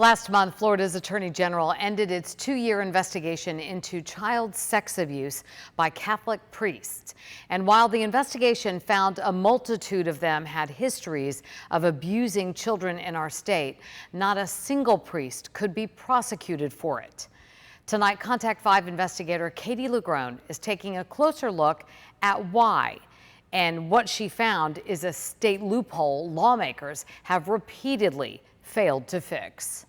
Last month, Florida's Attorney General ended its 2-year investigation into child sex abuse by Catholic priests. And while the investigation found a multitude of them had histories of abusing children in our state, not a single priest could be prosecuted for it. Tonight, Contact 5 investigator Katie LaGrone is taking a closer look at why. And what she found is a state loophole lawmakers have repeatedly failed to fix.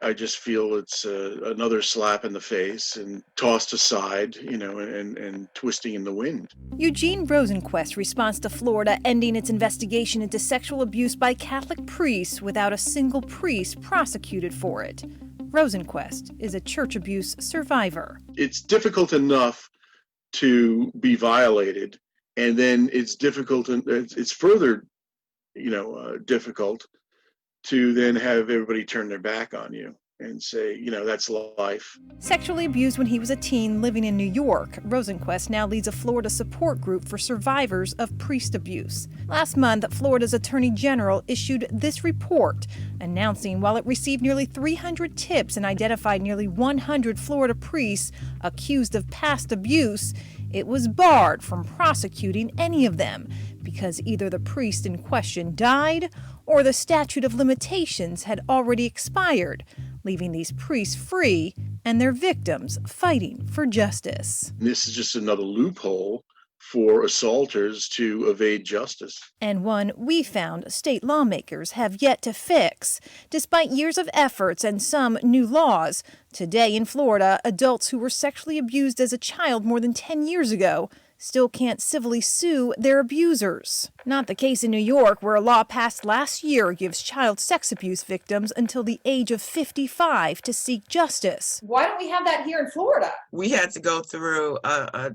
I just feel it's another slap in the face and tossed aside, and twisting in the wind. Eugene Rosenquist's response to Florida ending its investigation into sexual abuse by Catholic priests without a single priest prosecuted for it. Rosenquist is a church abuse survivor. It's difficult enough to be violated, and then it's difficult, and it's further, difficult to then have everybody turn their back on you and say, that's life. Sexually abused when he was a teen living in New York, Rosenquist now leads a Florida support group for survivors of priest abuse. Last month, Florida's Attorney General issued this report announcing while it received nearly 300 tips and identified nearly 100 Florida priests accused of past abuse, it was barred from prosecuting any of them because either the priest in question died or the statute of limitations had already expired, leaving these priests free and their victims fighting for justice. This is just another loophole for assaulters to evade justice. And one we found state lawmakers have yet to fix. Despite years of efforts and some new laws, today in Florida, adults who were sexually abused as a child more than 10 years ago still can't civilly sue their abusers. Not the case in New York, where a law passed last year gives child sex abuse victims until the age of 55 to seek justice. Why don't we have that here in Florida? We had to go through a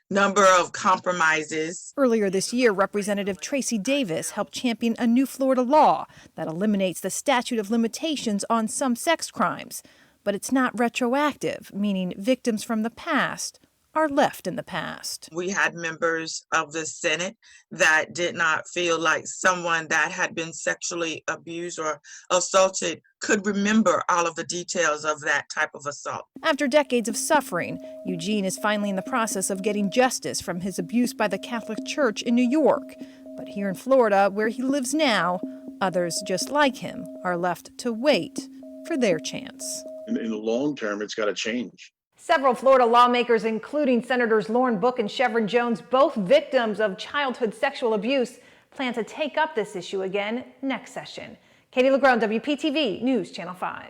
number of compromises. Earlier this year, Representative Tracy Davis helped champion a new Florida law that eliminates the statute of limitations on some sex crimes. But it's not retroactive, meaning victims from the past are left in the past. We had members of the Senate that did not feel like someone that had been sexually abused or assaulted could remember all of the details of that type of assault. After decades of suffering, Eugene is finally in the process of getting justice from his abuse by the Catholic Church in New York. But here in Florida, where he lives now, others just like him are left to wait for their chance. In the long term, it's got to change. Several Florida lawmakers, including Senators Lauren Book and Chevron Jones, both victims of childhood sexual abuse, plan to take up this issue again next session. Katie LaGrone, WPTV News Channel 5.